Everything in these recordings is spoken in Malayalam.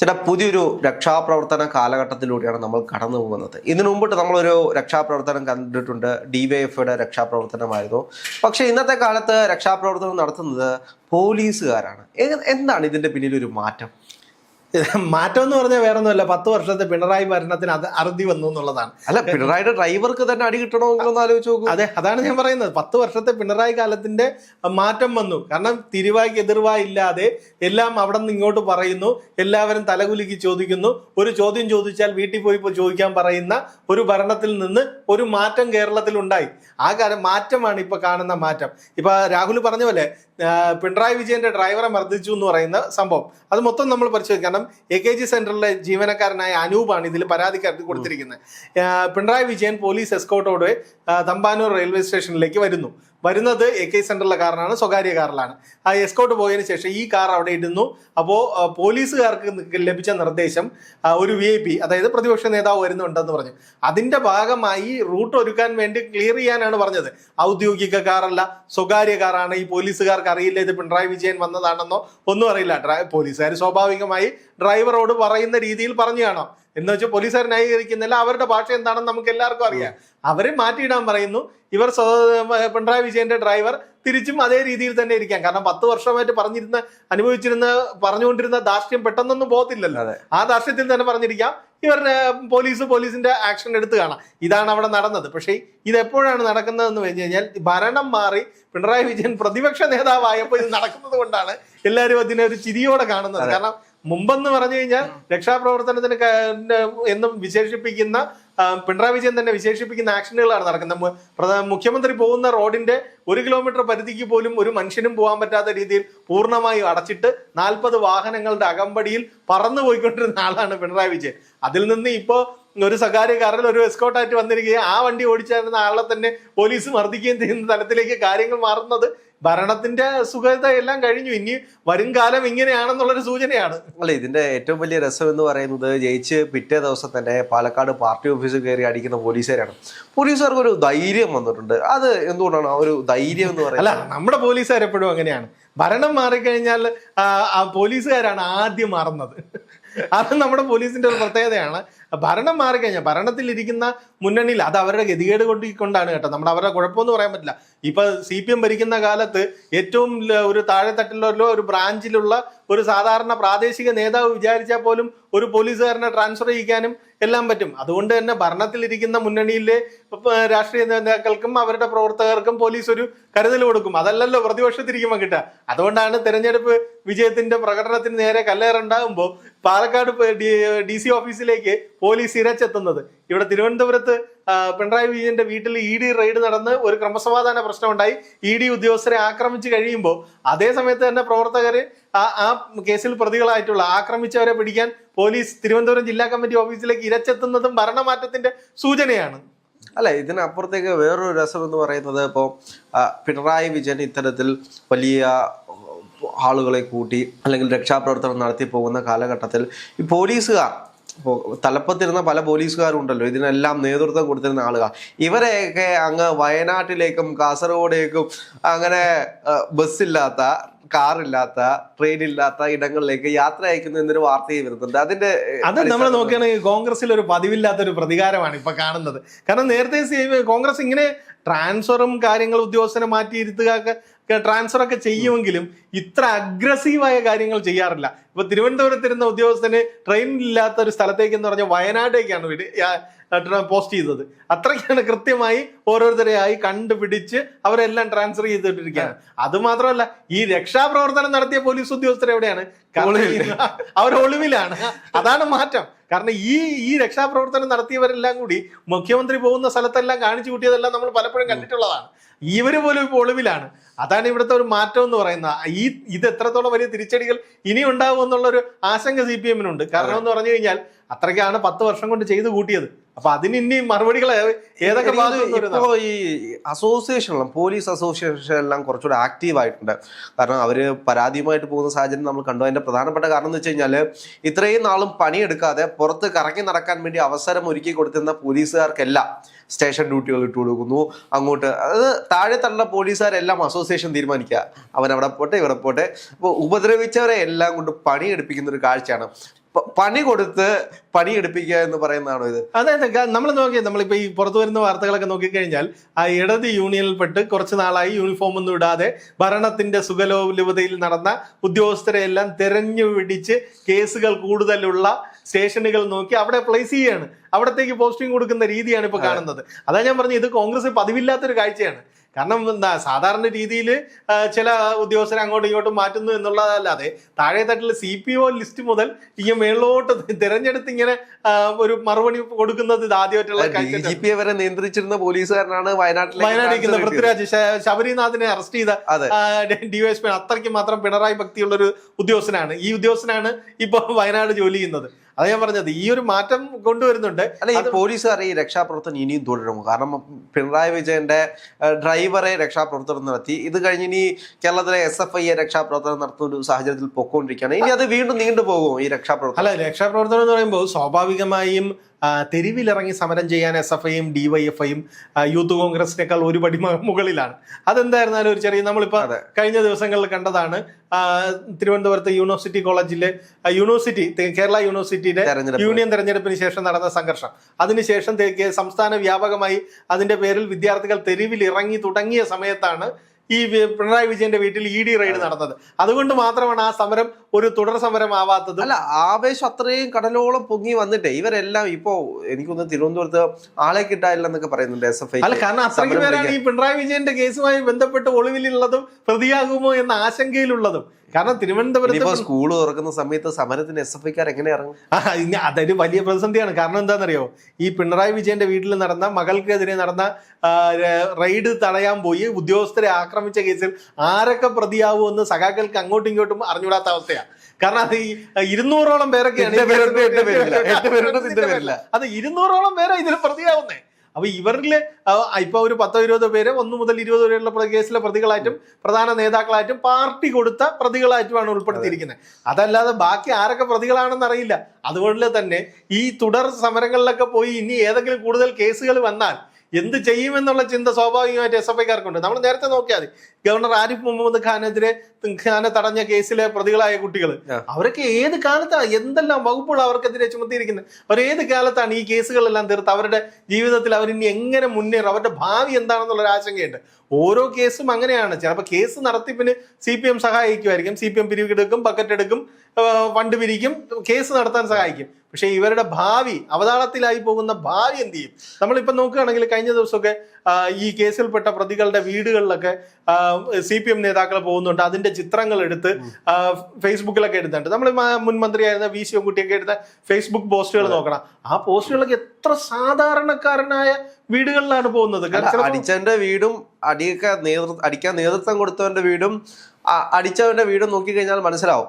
ചേട്ടാ, പുതിയൊരു രക്ഷാപ്രവർത്തന കാലഘട്ടത്തിലൂടെയാണ് നമ്മൾ കടന്നു പോകുന്നത്. ഇതിനു മുമ്പിട്ട് നമ്മളൊരു രക്ഷാപ്രവർത്തനം കണ്ടിട്ടുണ്ട്, DYFIയുടെ രക്ഷാപ്രവർത്തനമായിരുന്നു. പക്ഷേ ഇന്നത്തെ കാലത്ത് രക്ഷാപ്രവർത്തനം നടത്തുന്നത് പോലീസുകാരാണ്. എന്താണ് ഇതിന്റെ പിന്നിലൊരു മാറ്റം? മാറ്റം എന്ന് പറഞ്ഞാൽ വേറെ ഒന്നുമല്ല, 10 വർഷത്തെ പിണറായി ഭരണത്തിന് അത് അറുതി വന്നു എന്നുള്ളതാണ്. അല്ല, പിണറായിയുടെ ഡ്രൈവർക്ക് തന്നെ അടി കിട്ടണമെന്നൊന്ന് ആലോചിച്ച് നോക്കൂ. അതെ, അതാണ് ഞാൻ പറയുന്നത്. 10 വർഷത്തെ പിണറായി കാലത്തിന്റെ മാറ്റം വന്നു. കാരണം തിരുവായ്ക്ക് എതിർവായി ഇല്ലാതെ എല്ലാം അവിടെ നിന്ന് ഇങ്ങോട്ട് പറയുന്നു, എല്ലാവരും തലകുലുക്കി ചോദിക്കുന്നു. ഒരു ചോദ്യം ചോദിച്ചാൽ വീട്ടിൽ പോയി ചോദിക്കാൻ പറയുന്ന ഒരു ഭരണത്തിൽ നിന്ന് ഒരു മാറ്റം കേരളത്തിൽ ഉണ്ടായി. ആ മാറ്റമാണ് ഇപ്പൊ കാണുന്ന മാറ്റം. ഇപ്പൊ രാഹുൽ പറഞ്ഞ പോലെ പിണറായി വിജയന്റെ ഡ്രൈവറെ മർദ്ദിച്ചു എന്ന് പറയുന്ന സംഭവം അത് മൊത്തം നമ്മൾ പരിശോധിക്കും. കാരണം AKG സെന്ററിലെ ജീവനക്കാരനായ അനൂപാണ് ഇതിൽ പരാതിക്കാർക്ക് കൊടുത്തിരിക്കുന്നത്. പിണറായി വിജയൻ പോലീസ് എസ്കോർട്ടോടെ തമ്പാനൂർ റെയിൽവേ സ്റ്റേഷനിലേക്ക് വരുന്നത് AK സെന്ററിലെ കാറിനാണ്, സ്വകാര്യ കാറിലാണ്. ആ എസ്കോർട്ട് പോയതിനു ശേഷം ഈ കാർ അവിടെ ഇടുന്നു. അപ്പോൾ പോലീസുകാർക്ക് ലഭിച്ച നിർദ്ദേശം ഒരു VIP, അതായത് പ്രതിപക്ഷ നേതാവ് വരുന്നുണ്ടെന്ന് പറഞ്ഞു. അതിന്റെ ഭാഗമായി റൂട്ട് ഒരുക്കാൻ വേണ്ടി ക്ലിയർ ചെയ്യാനാണ് പറഞ്ഞത്. ഔദ്യോഗിക കാറല്ല, സ്വകാര്യ കാറാണ്. ഈ പോലീസുകാർക്ക് അറിയില്ല ഇത് പിണറായി വിജയൻ വന്നതാണെന്നോ ഒന്നും അറിയില്ല. പോലീസുകാർ സ്വാഭാവികമായി ഡ്രൈവറോട് പറയുന്ന രീതിയിൽ പറഞ്ഞു കാണാം. എന്ന് വെച്ചാൽ പോലീസുകാർ ന്യായീകരിക്കുന്നില്ല, അവരുടെ ഭാഷ എന്താണെന്ന് നമുക്ക് എല്ലാവർക്കും അറിയാം. അവരെ മാറ്റിയിടാൻ പറയുന്നു. ഇവർ പിണറായി വിജയന്റെ ഡ്രൈവർ തിരിച്ചും അതേ രീതിയിൽ തന്നെ ഇരിക്കാം. കാരണം 10 വർഷമായിട്ട് പറഞ്ഞുകൊണ്ടിരുന്ന ധാർഷ്ട്യം പെട്ടെന്നൊന്നും പോകത്തില്ലല്ലോ. ആ ധാർഷ്ട്യത്തിൽ തന്നെ പറഞ്ഞിരിക്കാം. ഇവരുടെ പോലീസിന്റെ ആക്ഷൻ എടുത്തു കാണാം. ഇതാണ് അവിടെ നടന്നത്. പക്ഷേ ഇത് എപ്പോഴാണ് നടക്കുന്നതെന്ന് വെച്ച് കഴിഞ്ഞാൽ ഭരണം മാറി പിണറായി വിജയൻ പ്രതിപക്ഷ നേതാവായപ്പോൾ ഇത് നടക്കുന്നത് കൊണ്ടാണ് എല്ലാവരും അതിനെ ഒരു ചിരിയോടെ കാണുന്നത്. കാരണം മുമ്പെന്ന് പറഞ്ഞു കഴിഞ്ഞാൽ രക്ഷാപ്രവർത്തനത്തിന് എന്നും വിശേഷിപ്പിക്കുന്ന പിണറായി വിജയൻ തന്നെ വിശേഷിപ്പിക്കുന്ന ആക്ഷനുകളാണ് നടക്കുന്നത്. മുഖ്യമന്ത്രി പോകുന്ന റോഡിന്റെ 1 കിലോമീറ്റർ പരിധിക്ക് പോലും ഒരു മനുഷ്യനും പോകാൻ പറ്റാത്ത രീതിയിൽ പൂർണ്ണമായും അടച്ചിട്ട് 40 വാഹനങ്ങളുടെ അകമ്പടിയിൽ പറന്നു പോയിക്കൊണ്ടിരുന്ന ആളാണ് പിണറായി വിജയൻ. അതിൽ നിന്ന് ഇപ്പോ ഒരു സ്വകാര്യ കാറിൽ ഒരു എസ്കോർട്ടായിട്ട് വന്നിരിക്കുകയും ആ വണ്ടി ഓടിച്ചായിരുന്ന ആളെ തന്നെ പോലീസ് മർദ്ദിക്കുകയും ചെയ്യുന്ന തലത്തിലേക്ക് കാര്യങ്ങൾ മാറുന്നത് ഭരണത്തിന്റെ സുഖത എല്ലാം കഴിഞ്ഞു. ഇനി വരും കാലം ഇങ്ങനെയാണെന്നുള്ളൊരു സൂചനയാണ്. അല്ല, ഇതിന്റെ ഏറ്റവും വലിയ രസം എന്ന് പറയുന്നത് ജയിച്ച് പിറ്റേ ദിവസം തന്നെ പാലക്കാട് പാർട്ടി ഓഫീസിൽ കയറി അടിക്കുന്ന പോലീസുകാരാണ്. പോലീസുകാർക്ക് ഒരു ധൈര്യം വന്നിട്ടുണ്ട്. അത് എന്തുകൊണ്ടാണ് ആ ഒരു ധൈര്യം എന്ന് പറയുന്നത്? അല്ല, നമ്മുടെ പോലീസുകാർ എപ്പോഴും അങ്ങനെയാണ്. ഭരണം മാറിക്കഴിഞ്ഞാൽ പോലീസുകാരാണ് ആദ്യം മാറുന്നത്. അത് നമ്മുടെ പോലീസിന്റെ ഒരു പ്രത്യേകതയാണ്. ഭരണം മാറിക്കഴിഞ്ഞാൽ ഭരണത്തിലിരിക്കുന്ന മുന്നണിയിൽ അത് അവരുടെ ഗതികേട് കൊണ്ടാണ് കേട്ടോ. അവരുടെ കുഴപ്പമൊന്നും പറയാൻ പറ്റില്ല. ഇപ്പൊ CPM ഭരിക്കുന്ന കാലത്ത് ഏറ്റവും ഒരു താഴെത്തട്ടിലുള്ള ഒരു ബ്രാഞ്ചിലുള്ള ഒരു സാധാരണ പ്രാദേശിക നേതാവ് വിചാരിച്ചാൽ പോലും ഒരു പോലീസുകാരനെ ട്രാൻസ്ഫർ ചെയ്യിക്കാനും എല്ലാം പറ്റും. അതുകൊണ്ട് തന്നെ ഭരണത്തിലിരിക്കുന്ന മുന്നണിയിലെ രാഷ്ട്രീയ നേതാക്കൾക്കും അവരുടെ പ്രവർത്തകർക്കും പോലീസ് ഒരു കരുതൽ കൊടുക്കും. അതല്ലല്ലോ പ്രതിപക്ഷത്തിരിക്കുമ്പോൾ കിട്ടുക. അതുകൊണ്ടാണ് തെരഞ്ഞെടുപ്പ് വിജയത്തിന്റെ പ്രകടനത്തിന് നേരെ കല്ലേറുണ്ടാകുമ്പോൾ പാലക്കാട് DC ഓഫീസിലേക്ക് പോലീസ് ഇരച്ചെത്തുന്നത്. ഇവിടെ തിരുവനന്തപുരത്ത് പിണറായി വിജയന്റെ വീട്ടിൽ ED റെയ്ഡ് നടന്ന് ഒരു ക്രമസമാധാന പ്രശ്നം ഉണ്ടായി. ED ഉദ്യോഗസ്ഥരെ ആക്രമിച്ചു കഴിയുമ്പോൾ അതേ സമയത്ത് തന്നെ പ്രവർത്തകര് ആ കേസിൽ പ്രതികളായിട്ടുള്ള ആക്രമിച്ചവരെ പിടിക്കാൻ പോലീസ് തിരുവനന്തപുരം ജില്ലാ കമ്മിറ്റി ഓഫീസിലേക്ക് ഇരച്ചെത്തുന്നതും ഭരണമാറ്റത്തിന്റെ സൂചനയാണ്. അല്ല, ഇതിനപ്പുറത്തേക്ക് വേറൊരു രസം എന്ന് പറയുന്നത്, ഇപ്പോൾ പിണറായി വിജയൻ ഇത്തരത്തിൽ വലിയ ആളുകളെ കൂട്ടി അല്ലെങ്കിൽ രക്ഷാപ്രവർത്തനം നടത്തി പോകുന്ന കാലഘട്ടത്തിൽ ഈ പോലീസുകാർ, ഇപ്പോൾ തലപ്പത്തിരുന്ന പല പോലീസുകാരുണ്ടല്ലോ, ഇതിനെല്ലാം നേതൃത്വം കൊടുത്തിരുന്ന ആളുകൾ, ഇവരെയൊക്കെ അങ്ങ് വയനാട്ടിലേക്കും കാസർഗോഡേക്കും അങ്ങനെ ബസ്സില്ലാത്ത, കാറില്ലാത്ത, ട്രെയിനില്ലാത്ത ഇടങ്ങളിലേക്ക് യാത്ര അയക്കുന്നു എന്നൊരു വാർത്തയും വരുന്നുണ്ട്. അത് നമ്മൾ നോക്കുകയാണെങ്കിൽ കോൺഗ്രസിൽ ഒരു പതിവില്ലാത്തൊരു പ്രതികാരമാണ് ഇപ്പൊ കാണുന്നത്. കാരണം നേരത്തെ കോൺഗ്രസ് ഇങ്ങനെ ട്രാൻസ്ഫറും കാര്യങ്ങളും ഉദ്യോഗസ്ഥനെ മാറ്റിയിരുത്തുക, ട്രാൻസ്ഫർ ഒക്കെ ചെയ്യുമെങ്കിലും ഇത്ര അഗ്രസീവായ കാര്യങ്ങൾ ചെയ്യാറില്ല. ഇപ്പൊ തിരുവനന്തപുരത്തിരുന്ന ഉദ്യോഗസ്ഥന് ട്രെയിനില്ലാത്ത ഒരു സ്ഥലത്തേക്ക് എന്ന് പറഞ്ഞാൽ വയനാട്ടേക്കാണ് പോസ്റ്റ് ചെയ്തത്. അത്രയ്ക്കാണ് കൃത്യമായി ഓരോരുത്തരെയായി കണ്ടുപിടിച്ച് അവരെല്ലാം ട്രാൻസ്ഫർ ചെയ്തിട്ടിരിക്കുകയാണ്. അത് മാത്രമല്ല, ഈ രക്ഷാപ്രവർത്തനം നടത്തിയ പോലീസ് ഉദ്യോഗസ്ഥർ എവിടെയാണ്? അവർ ഒളിവിലാണ്. അതാണ് മാറ്റം. കാരണം ഈ രക്ഷാപ്രവർത്തനം നടത്തിയവരെല്ലാം കൂടി മുഖ്യമന്ത്രി പോകുന്ന സ്ഥലത്തെല്ലാം കാണിച്ചു കൂട്ടിയതെല്ലാം നമ്മൾ പലപ്പോഴും കണ്ടിട്ടുള്ളതാണ്. ഇവര് പോലും ഇപ്പോൾ ഒളിവിലാണ്. അതാണ് ഇവിടുത്തെ ഒരു മാറ്റം എന്ന് പറയുന്നത്. ഇത് എത്രത്തോളം വലിയ തിരിച്ചടികൾ ഇനി ഉണ്ടാവും എന്നുള്ളൊരു ആശങ്ക CPM-നുണ്ട്. കാരണം എന്ന് പറഞ്ഞു കഴിഞ്ഞാൽ അത്രയ്ക്കാണ് 10 വർഷം കൊണ്ട് ചെയ്തു കൂട്ടിയത്. അപ്പൊ അതിന് ഇനി മറുപടികൾ ഏതൊക്കെ ഈ അസോസിയേഷനെല്ലാം, പോലീസ് അസോസിയേഷൻ എല്ലാം കുറച്ചുകൂടെ ആക്റ്റീവ് ആയിട്ടുണ്ട്. കാരണം അവര് പരാതിയുമായിട്ട് പോകുന്ന സാഹചര്യം നമ്മൾ കണ്ടു. അതിന്റെ പ്രധാനപ്പെട്ട കാരണം എന്ന് വെച്ച് കഴിഞ്ഞാൽ, ഇത്രയും നാളും പണിയെടുക്കാതെ പുറത്ത് കറങ്ങി നടക്കാൻ വേണ്ടി അവസരം ഒരുക്കി കൊടുത്തിരുന്ന പോലീസുകാർക്കെല്ലാം സ്റ്റേഷൻ ഡ്യൂട്ടികൾ ഇട്ട് കൊടുക്കുന്നു. അങ്ങോട്ട് അത് താഴെ തള്ള പോലീസുകാരെല്ലാം അസോസിയേഷൻ തീരുമാനിക്കുക, അവനവിടെ പോട്ടെ ഇവിടെ പോട്ടെ. അപ്പോൾ ഉപദ്രവിച്ചവരെ എല്ലാം കൊണ്ട് പണിയെടുപ്പിക്കുന്ന ഒരു കാഴ്ചയാണ്. പണി കൊടുത്ത് പണിയെടുപ്പിക്കുക എന്ന് പറയുന്നതാണോ ഇത്? അതെ, നമ്മൾ നോക്കിയാൽ നമ്മളിപ്പോ ഈ പുറത്തു വരുന്ന വാർത്തകളൊക്കെ നോക്കിക്കഴിഞ്ഞാൽ ആ ഇടത് യൂണിയനിൽപ്പെട്ട് കുറച്ച് നാളായി യൂണിഫോം ഒന്നും ഇടാതെ ഭരണത്തിന്റെ സുഖലോലുപതയിൽ നടന്ന ഉദ്യോഗസ്ഥരെ എല്ലാം തെരഞ്ഞു പിടിച്ച് കേസുകൾ കൂടുതലുള്ള സ്റ്റേഷനുകൾ നോക്കി അവിടെ പ്ലേസ് ചെയ്യാണ്, അവിടത്തേക്ക് പോസ്റ്റിംഗ് കൊടുക്കുന്ന രീതിയാണ് ഇപ്പൊ കാണുന്നത്. അതാ ഞാൻ പറഞ്ഞു, ഇത് കോൺഗ്രസ് പതിവില്ലാത്തൊരു കാഴ്ചയാണ്. കാരണം എന്താ, സാധാരണ രീതിയിൽ ചില ഉദ്യോഗസ്ഥരെ അങ്ങോട്ടും ഇങ്ങോട്ടും മാറ്റുന്നു എന്നുള്ളതല്ലാതെ താഴെ തട്ടിൽ CPO ലിസ്റ്റ് മുതൽ ഇങ്ങനെ മേളിലോട്ട് തിരഞ്ഞെടുത്ത് ഇങ്ങനെ ഒരു മറുപടി കൊടുക്കുന്നത് ഇത് ആദ്യമായിട്ടുള്ള DGP വരെ നിയന്ത്രിച്ചിരുന്ന പോലീസുകാരനാണ് വയനാട്ടിൽ പൃഥ്വിരാജ് ശബരിനാഥിനെ അറസ്റ്റ് ചെയ്ത DYSP. അത്രയ്ക്ക് മാത്രം പിണറായി ഭക്തിയുള്ള ഒരു ഉദ്യോഗസ്ഥനാണ് ഈ ഉദ്യോഗസ്ഥനാണ് ഇപ്പൊ വയനാട് ജോലി ചെയ്യുന്നത്. അത് ഞാൻ പറഞ്ഞത്, ഈ ഒരു മാറ്റം കൊണ്ടുവരുന്നുണ്ട്. അല്ല, ഈ പോലീസുകാർ ഈ രക്ഷാപ്രവർത്തനം ഇനിയും തുടരുമോ? കാരണം പിണറായി വിജയന്റെ ഡ്രൈവറെ രക്ഷാപ്രവർത്തനം നടത്തി, ഇത് കഴിഞ്ഞ് ഇനി കേരളത്തിലെ SFI രക്ഷാപ്രവർത്തനം നടത്തുന്ന ഒരു സാഹചര്യത്തിൽ പൊക്കോണ്ടിരിക്കുകയാണ്. ഇനി അത് വീണ്ടും നീണ്ടു പോകുമോ ഈ രക്ഷാപ്രവർത്തനം? അല്ല, രക്ഷാപ്രവർത്തനം എന്ന് പറയുമ്പോൾ സ്വാഭാവികമായും തെരുവിലിറങ്ങി സമരം ചെയ്യാൻ SFIയും DYFIയും യൂത്ത് കോൺഗ്രസിനേക്കാൾ ഒരു പടി മുകളിലാണ്. അതെന്തായിരുന്നാലും ഒരു ചെറിയ, നമ്മളിപ്പോ കഴിഞ്ഞ ദിവസങ്ങളിൽ കണ്ടതാണ് തിരുവനന്തപുരത്ത് യൂണിവേഴ്സിറ്റി കോളേജിലെ കേരള യൂണിവേഴ്സിറ്റിയുടെ യൂണിയൻ തെരഞ്ഞെടുപ്പിന് ശേഷം നടന്ന സംഘർഷം. അതിനുശേഷം സംസ്ഥാന വ്യാപകമായി അതിന്റെ പേരിൽ വിദ്യാർത്ഥികൾ തെരുവിൽ ഇറങ്ങി തുടങ്ങിയ സമയത്താണ് ഈ പിണറായി വിജയന്റെ വീട്ടിൽ ED റെയ്ഡ് നടന്നത്. അതുകൊണ്ട് മാത്രമാണ് ആ സമരം ഒരു തുടർ സമരം ആവാത്തത്. അല്ല, ആവേശം അത്രയും കടലോളം പൊങ്ങി വന്നിട്ടേ ഇവരെല്ലാം ഇപ്പോ എനിക്കൊന്ന് തിരുവനന്തപുരത്ത് ആളെ കിട്ടാനില്ലെന്നൊക്കെ പറയുന്നുണ്ട് SFI. അല്ല, കാരണം അത്രയ്ക്ക് പേരാണ് ഈ പിണറായി വിജയന്റെ കേസുമായി ബന്ധപ്പെട്ട് ഒളിവിലുള്ളതും പ്രതിയാകുമോ എന്ന ആശങ്കയിലുള്ളതും. കാരണം തിരുവനന്തപുരത്ത് സ്കൂൾ തുറക്കുന്ന സമയത്ത് സമരത്തിന് SFIക്കാർ എങ്ങനെ ഇറങ്ങും? അതൊരു വലിയ പ്രതിസന്ധിയാണ്. കാരണം എന്താണെന്നറിയോ, ഈ പിണറായി വിജയന്റെ വീട്ടിൽ നടന്ന മകൾക്കെതിരെ നടന്ന റെയ്ഡ് തടയാൻ പോയി ഉദ്യോഗസ്ഥരെ ആക്രമിച്ച കേസിൽ ആരൊക്കെ പ്രതിയാവുമെന്ന് സഖാക്കൾക്ക് അങ്ങോട്ടും ഇങ്ങോട്ടും അറിഞ്ഞൂടാത്ത അവസ്ഥയാണ്. കാരണം അത് 200ഓളം പേരൊക്കെയാണ്, അത് 200ഓളം പേരാ ഇതിൽ പ്രതിയാവുന്നേ. അപ്പൊ ഇവരില് ഇപ്പൊ ഒരു 10-20 പേര് 1 മുതൽ 20 വരെയുള്ള കേസിലെ പ്രതികളായിട്ടും പ്രധാന നേതാക്കളായിട്ടും പാർട്ടി കൊടുത്ത പ്രതികളായിട്ടുമാണ് ഉൾപ്പെടുത്തിയിരിക്കുന്നത്. അതല്ലാതെ ബാക്കി ആരൊക്കെ പ്രതികളാണെന്ന് അറിയില്ല. അതുകൊണ്ട് തന്നെ ഈ തുടർ സമരങ്ങളിലൊക്കെ പോയി ഇനി ഏതെങ്കിലും കൂടുതൽ കേസുകൾ വന്നാൽ എന്ത് ചെയ്യുമെന്നുള്ള ചിന്ത സ്വാഭാവികമായിട്ട് SFIക്കാർക്കുണ്ട്. നമ്മൾ നേരത്തെ നോക്കിയാൽ മതി, ഗവർണർ ആരിഫ് മുഹമ്മദ് ഖാനെ തടഞ്ഞ കേസിലെ പ്രതികളായ കുട്ടികൾ, അവരൊക്കെ ഏത് കാലത്താണ് എന്തെല്ലാം വകുപ്പുകൾ അവർക്കെതിരെ ചുമത്തിയിരിക്കുന്നത്? അവർ ഏത് കാലത്താണ് ഈ കേസുകളെല്ലാം തീർത്ത് അവരുടെ ജീവിതത്തിൽ അവരിനി എങ്ങനെ മുന്നേറും, അവരുടെ ഭാവി എന്താണെന്നുള്ളൊരു ആശങ്കയുണ്ട്. ഓരോ കേസും അങ്ങനെയാണ്. ചിലപ്പോൾ കേസ് നടത്തിപ്പിന് CPM സഹായിക്കുമായിരിക്കും, CPM പിരിവെടുക്കും, ബക്കറ്റ് എടുക്കും, ഫണ്ട് പിരിക്കും, കേസ് നടത്താൻ സഹായിക്കും. പക്ഷെ ഇവരുടെ ഭാവി, അവതാളത്തിലായി പോകുന്ന ഭാവി എന്ത് ചെയ്യും? നമ്മളിപ്പോൾ നോക്കുകയാണെങ്കിൽ കഴിഞ്ഞ ദിവസമൊക്കെ ഈ കേസിൽപ്പെട്ട പ്രതികളുടെ വീടുകളിലൊക്കെ CPM നേതാക്കൾ പോകുന്നുണ്ട്. അതിന്റെ ചിത്രങ്ങൾ എടുത്ത് ഫേസ്ബുക്കിലൊക്കെ എടുത്തിട്ടുണ്ട്. നമ്മൾ മുൻ മന്ത്രിയായിരുന്ന V ശിവൻകുട്ടിയൊക്കെ എടുത്ത ഫേസ്ബുക്ക് പോസ്റ്റുകൾ നോക്കണം. ആ പോസ്റ്റുകളൊക്കെ എത്ര സാധാരണക്കാരനായ വീടുകളിലാണ് പോകുന്നത്. അടിച്ചവന്റെ വീടും അടിക്കാൻ നേതൃത്വം കൊടുത്തവന്റെ വീടും അടിച്ചവന്റെ വീടും നോക്കിക്കഴിഞ്ഞാൽ മനസ്സിലാവും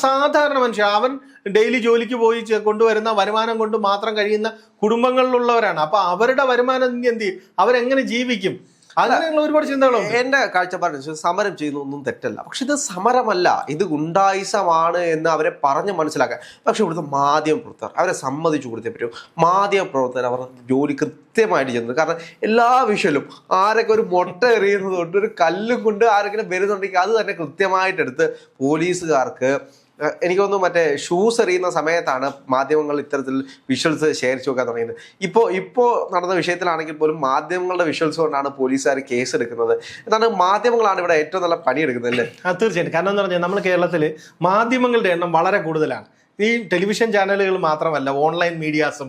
സാധാരണ മനുഷ്യൻ. അവൻ ഡെയിലി ജോലിക്ക് പോയി കൊണ്ടുവരുന്ന വരുമാനം കൊണ്ട് മാത്രം കഴിയുന്ന കുടുംബങ്ങളിലുള്ളവരാണ്. അപ്പൊ അവരുടെ വരുമാനം എന്ത് ചെയ്യും? അവരെങ്ങനെ ജീവിക്കും? അങ്ങനെയുള്ള ഒരുപാട് ചിന്തകളും. എന്റെ കാഴ്ചപ്പാട് സമരം ചെയ്യുന്നൊന്നും തെറ്റല്ല, പക്ഷെ ഇത് സമരമല്ല, ഇത് ഗുണ്ടായിസമാണ് എന്ന് അവരെ പറഞ്ഞ് മനസ്സിലാക്കാൻ. പക്ഷെ ഇവിടുത്തെ മാധ്യമപ്രവർത്തകർ അവരെ സമ്മതിച്ചു കൊടുത്തേ പറ്റും. മാധ്യമപ്രവർത്തകർ അവർ ജോലി കൃത്യമായിട്ട് ചെയ്യുന്നത്. കാരണം എല്ലാ വിഷയത്തിലും ആരൊക്കെ ഒരു മുട്ട എറിയുന്നത് കൊണ്ട് ഒരു കല്ലും കൊണ്ട് ആരെങ്കിലും വരുന്നുണ്ടെങ്കിൽ അത് തന്നെ കൃത്യമായിട്ടെടുത്ത് പോലീസുകാർക്ക്, എനിക്ക് തോന്നുന്നു മറ്റേ ഷൂസ് എറിയുന്ന സമയത്താണ് മാധ്യമങ്ങൾ ഇത്തരത്തിൽ വിഷ്വൽസ് ശേഖരിച്ചു വെക്കാൻ തുടങ്ങിയത്. ഇപ്പോൾ നടന്ന വിഷയത്തിലാണെങ്കിൽ പോലും മാധ്യമങ്ങളുടെ വിഷ്വൽസ് കൊണ്ടാണ് പോലീസുകാർ കേസ് എടുക്കുന്നത്. എന്താണ്, മാധ്യമങ്ങളാണ് ഇവിടെ ഏറ്റവും നല്ല പണിയെടുക്കുന്നത് അല്ലേ? തീർച്ചയായിട്ടും. കാരണം എന്ന് പറഞ്ഞാൽ നമ്മൾ കേരളത്തിൽ മാധ്യമങ്ങളുടെ എണ്ണം വളരെ കൂടുതലാണ്. ഈ ടെലിവിഷൻ ചാനലുകൾ മാത്രമല്ല, ഓൺലൈൻ മീഡിയാസും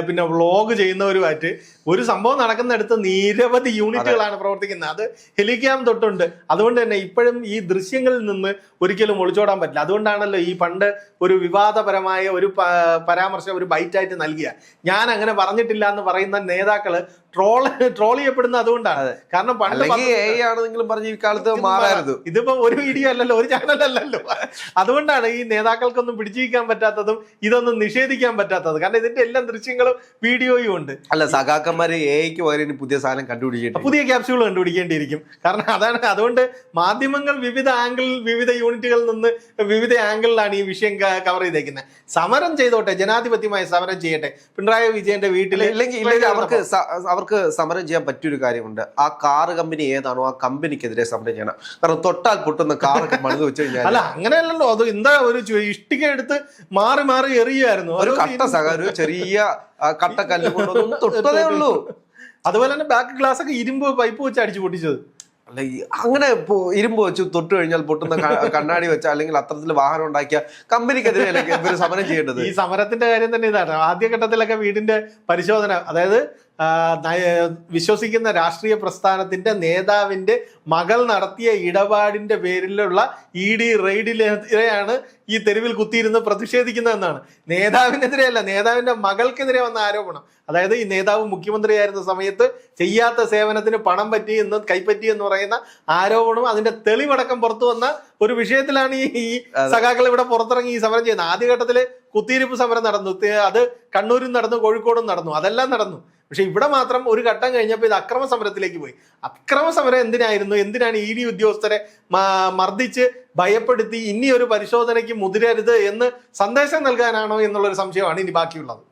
പിന്നെ വ്ളോഗ് ചെയ്യുന്നവരുമായിട്ട് ഒരു സംഭവം നടക്കുന്നിടത്ത് നിരവധി യൂണിറ്റുകളാണ് പ്രവർത്തിക്കുന്നത്. അത് ഹെലിക്യാം തൊട്ടുണ്ട്. അതുകൊണ്ട് തന്നെ ഇപ്പോഴും ഈ ദൃശ്യങ്ങളിൽ നിന്ന് ഒരിക്കലും ഒളിച്ചോടാൻ പറ്റില്ല. അതുകൊണ്ടാണല്ലോ ഈ പണ്ട് ഒരു വിവാദപരമായ ഒരു പരാമർശം ഒരു ബൈറ്റായിട്ട് നൽകിയ, ഞാൻ അങ്ങനെ പറഞ്ഞിട്ടില്ല എന്ന് പറയുന്ന നേതാക്കള് ട്രോൾ ചെയ്യപ്പെടുന്ന അതുകൊണ്ടാണ്. കാരണം പണ്ട് പറഞ്ഞ ഈ കാലത്ത് മാറായിരുന്നു. ഇതിപ്പോ ഒരു വീഡിയോ അല്ലല്ലോ, ഒരു ചാനലല്ലല്ലോ. അതുകൊണ്ടാണ് ഈ നേതാക്കൾക്കൊന്നും പിടിച്ചിരിക്കാൻ പറ്റാത്തതും ഇതൊന്നും നിഷേധിക്കാൻ പറ്റാത്തത്. കാരണം ഇതിന്റെ എല്ലാ ദൃശ്യങ്ങളും വീഡിയോയും ഉണ്ട്. അല്ല, സഖാക്കന്മാര് AI-ക്ക് പകരം പുതിയ സാധനം കണ്ടുപിടിക്കും, പുതിയ ക്യാപ്സ്യൂൾ കണ്ടുപിടിക്കേണ്ടിയിരിക്കും. കാരണം അതാണ്. അതുകൊണ്ട് മാധ്യമങ്ങൾ വിവിധ യൂണിറ്റുകളിൽ നിന്ന് വിവിധ ആംഗിളിലാണ് ഈ വിഷയം കവർ ചെയ്തേക്കുന്നത്. സമരം ചെയ്തോട്ടെ, ജനാധിപത്യമായി സമരം ചെയ്യട്ടെ. പിണറായി വിജയന്റെ വീട്ടിൽ ഇല്ലെങ്കിൽ അവർക്ക് അവർക്ക് സമരം ചെയ്യാൻ പറ്റിയൊരു കാര്യമുണ്ട്. ആ കാറ് കമ്പനി ഏതാണോ ആ കമ്പനിക്കെതിരെ സമരം ചെയ്യണം. കാരണം തൊട്ടാൽ പൊട്ടുന്ന കാറൊക്കെ പണിത് വെച്ച് കഴിഞ്ഞാൽ അല്ല അങ്ങനെയല്ലല്ലോ, അത് എന്താ ഒരു ഇഷ്ടിക എടുത്ത് മാറി മാറി എറിയായിരുന്നു. ഒരു കട്ട ഒരു ചെറിയ കട്ടക്കല്ല് കൊണ്ടൊന്നും തൊട്ടതേ ഉള്ളൂ. അതുപോലെ തന്നെ ബാക്ക് ഗ്ലാസ് ഒക്കെ ഇരുമ്പ് പൈപ്പ് വെച്ച് അടിച്ചു പൊട്ടിച്ചത്. അല്ല അങ്ങനെ ഇരുമ്പ് വെച്ച് തൊട്ട് കഴിഞ്ഞാൽ പൊട്ടുന്ന കണ്ണാടി വെച്ച അല്ലെങ്കിൽ അത്തരത്തിൽ വാഹനം ഉണ്ടാക്കിയ കമ്പനിക്കെതിരെ ഇവർ സമരം ചെയ്യേണ്ടത്. ഈ സമരത്തിന്റെ കാര്യം തന്നെ ഇതാണ്. ആദ്യഘട്ടത്തിലൊക്കെ വീടിന്റെ പരിശോധന, അതായത് വിശ്വസിക്കുന്ന രാഷ്ട്രീയ പ്രസ്ഥാനത്തിന്റെ നേതാവിന്റെ മകൾ നടത്തിയ ഇടപാടിന്റെ പേരിലുള്ള ED റെയ്ഡിനെതിരെയാണ് ഈ തെരുവിൽ കുത്തിയിരുന്ന് പ്രതിഷേധിക്കുന്നതെന്നാണ്. നേതാവിനെതിരെയല്ല, നേതാവിന്റെ മകൾക്കെതിരെ വന്ന ആരോപണം. അതായത് ഈ നേതാവ് മുഖ്യമന്ത്രിയായിരുന്ന സമയത്ത് ചെയ്യാത്ത സേവനത്തിന് പണം പറ്റി എന്ന് കൈപ്പറ്റി എന്ന് പറയുന്ന ആരോപണം, അതിന്റെ തെളിവടക്കം പുറത്തു വന്ന ഒരു വിഷയത്തിലാണ് ഈ സഖാക്കൾ ഇവിടെ പുറത്തിറങ്ങി ഈ സമരം ചെയ്യുന്നത്. ആദ്യഘട്ടത്തില് കുത്തിയിരിപ്പ് സമരം നടന്നു, അത് കണ്ണൂരും നടന്നു, കോഴിക്കോടും നടന്നു, അതെല്ലാം നടന്നു. പക്ഷെ ഇവിടെ മാത്രം ഒരു ഘട്ടം കഴിഞ്ഞപ്പോൾ ഇത് അക്രമ സമരത്തിലേക്ക് പോയി. അക്രമ സമരം എന്തിനാണ് ED ഉദ്യോഗസ്ഥരെ മർദ്ദിച്ച് ഭയപ്പെടുത്തി ഇനി ഒരു പരിശോധനയ്ക്ക് മുതിരരുത് എന്ന് സന്ദേശം നൽകാനാണോ എന്നുള്ളൊരു സംശയമാണ് ഇനി ബാക്കിയുള്ളത്.